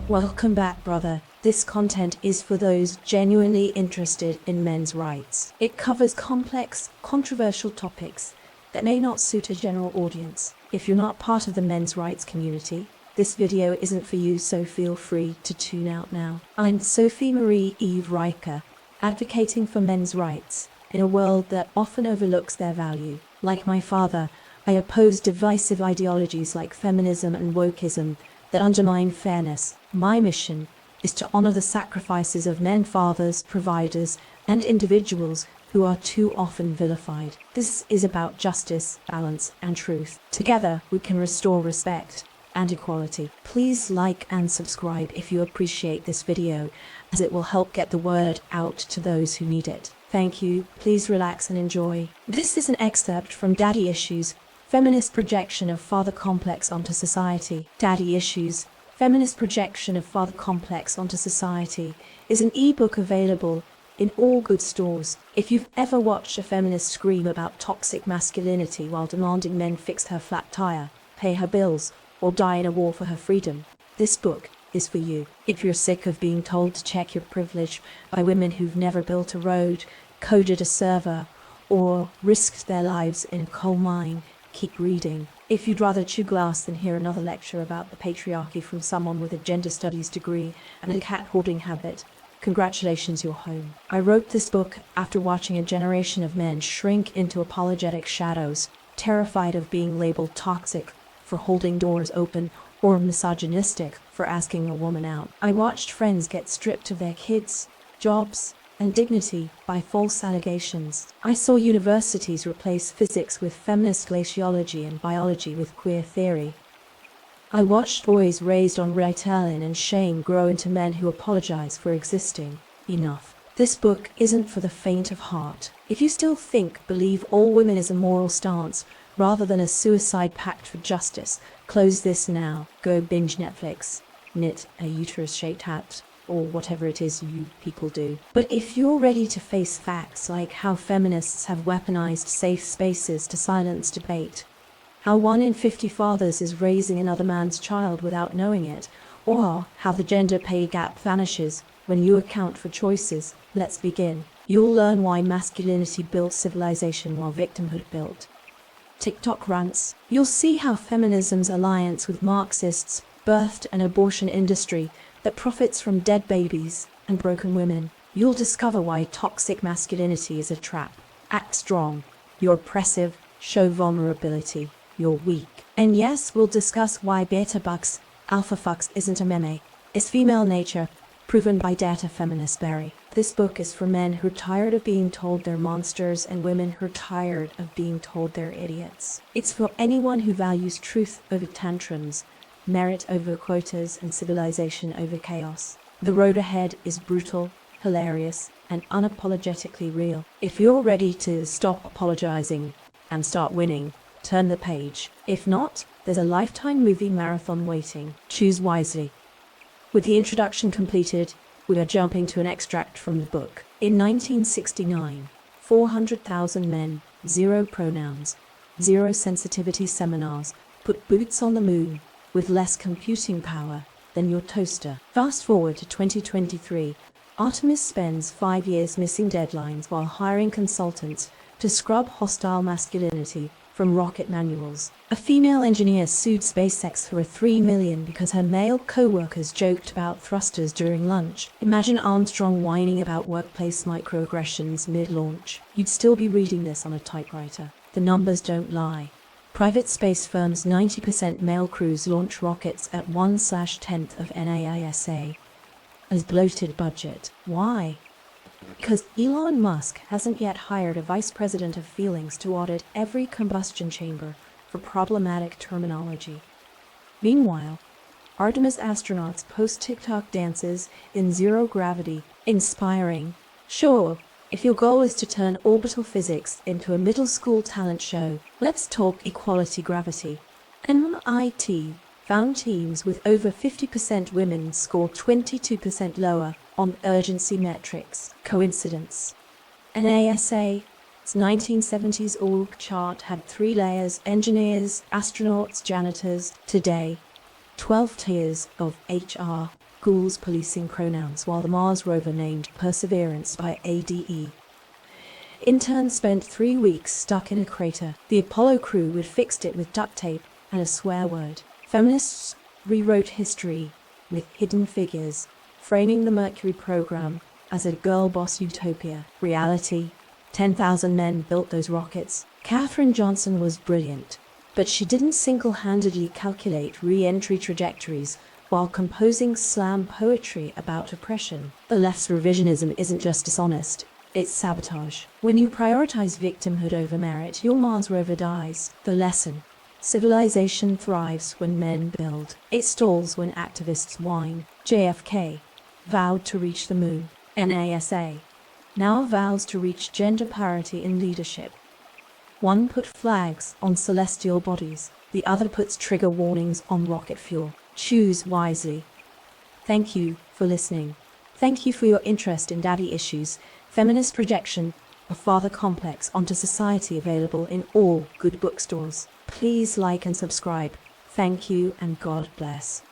Welcome back, brother. This content is for those genuinely interested in men's rights. It covers complex, controversial topics that may not suit a general audience. If you're not part of the men's rights community, this video isn't for you, so feel free to tune out now. I'm Sophie Marie Eve Riker, advocating for men's rights in a world that often overlooks their value. Like my father, I oppose divisive ideologies like feminism and wokeism that undermine fairness. My mission is to honor the sacrifices of men, fathers, providers, and individuals who are too often vilified. This is about justice, balance, and truth. Together, we can restore respect and equality. Please like and subscribe if you appreciate this video, as it will help get the word out to those who need it. Thank you. Please relax and enjoy. This is an excerpt from Daddy Issues, Feminist Projection of Father Complex onto Society. Daddy Issues, Feminist Projection of Father Complex onto Society is an ebook available in all good stores. If you've ever watched a feminist scream about toxic masculinity while demanding men fix her flat tire, pay her bills, or die in a war for her freedom, this book is for you. If you're sick of being told to check your privilege by women who've never built a road, coded a server, or risked their lives in a coal mine, keep reading. If you'd rather chew glass than hear another lecture about the patriarchy from someone with a gender studies degree and a cat hoarding habit, congratulations, you're home. I wrote this book after watching a generation of men shrink into apologetic shadows, terrified of being labeled toxic for holding doors open or misogynistic for asking a woman out. I watched friends get stripped of their kids, jobs, and dignity by false allegations. I saw universities replace physics with feminist glaciology and biology with queer theory. I watched boys raised on Ritalin and shame grow into men who apologize for existing. Enough. This book isn't for the faint of heart. If you still believe all women is a moral stance rather than a suicide pact for justice, close this now. Go binge Netflix, knit a uterus-shaped hat, or whatever it is you people do. But if you're ready to face facts like how feminists have weaponized safe spaces to silence debate, how 1 in 50 fathers is raising another man's child without knowing it, or how the gender pay gap vanishes when you account for choices, let's begin. You'll learn why masculinity built civilization while victimhood built TikTok rants. You'll see how feminism's alliance with Marxists birthed an abortion industry that profits from dead babies and broken women. You'll discover why toxic masculinity is a trap. Act strong. You're oppressive. Show vulnerability. You're weak. And yes, we'll discuss why beta bucks, alpha fucks isn't a meme. It's female nature, proven by data feminist Barry. This book is for men who are tired of being told they're monsters and women who are tired of being told they're idiots. It's for anyone who values truth over tantrums, merit over quotas, and civilization over chaos. The road ahead is brutal, hilarious, and unapologetically real. If you're ready to stop apologizing and start winning, turn the page. If not, there's a lifetime movie marathon waiting. Choose wisely. With the introduction completed, we are jumping to an extract from the book. In 1969, 400,000 men, zero pronouns, zero sensitivity seminars, put boots on the moon with less computing power than your toaster. Fast forward to 2023, Artemis spends 5 years missing deadlines while hiring consultants to scrub hostile masculinity from rocket manuals. A female engineer sued SpaceX for $3 million because her male co-workers joked about thrusters during lunch. Imagine Armstrong whining about workplace microaggressions mid-launch. You'd still be reading this on a typewriter. The numbers don't lie. Private space firms 90% male crews launch rockets at 1/10th of NASA as bloated budget. Why? Because Elon Musk hasn't yet hired a vice president of feelings to audit every combustion chamber for problematic terminology. Meanwhile, Artemis astronauts post TikTok dances in zero gravity. Inspiring. Sure, if your goal is to turn orbital physics into a middle school talent show, let's talk equality gravity. MIT found teams with over 50% women score 22% lower on urgency metrics. Coincidence? NASA's 1970s org chart had 3 layers: engineers, astronauts, janitors. Today, 12 tiers of HR: schools policing pronouns while the Mars rover named Perseverance by ADE. Interns spent 3 weeks stuck in a crater. The Apollo crew would fixed it with duct tape and a swear word. Feminists rewrote history with Hidden Figures, framing the Mercury program as a girl boss utopia. Reality: 10,000 men built those rockets. Katherine Johnson was brilliant, but she didn't single-handedly calculate re-entry trajectories while composing slam poetry about oppression. The left's revisionism isn't just dishonest, it's sabotage. When you prioritize victimhood over merit, your Mars rover dies. The lesson: civilization thrives when men build. It stalls when activists whine. JFK vowed to reach the moon. NASA now vows to reach gender parity in leadership. One put flags on celestial bodies, the other puts trigger warnings on rocket fuel. Choose wisely. Thank you for listening. Thank you for your interest in daddy issues, feminist projection, a father complex onto society, available in all good bookstores. Please like and subscribe. Thank you and God bless.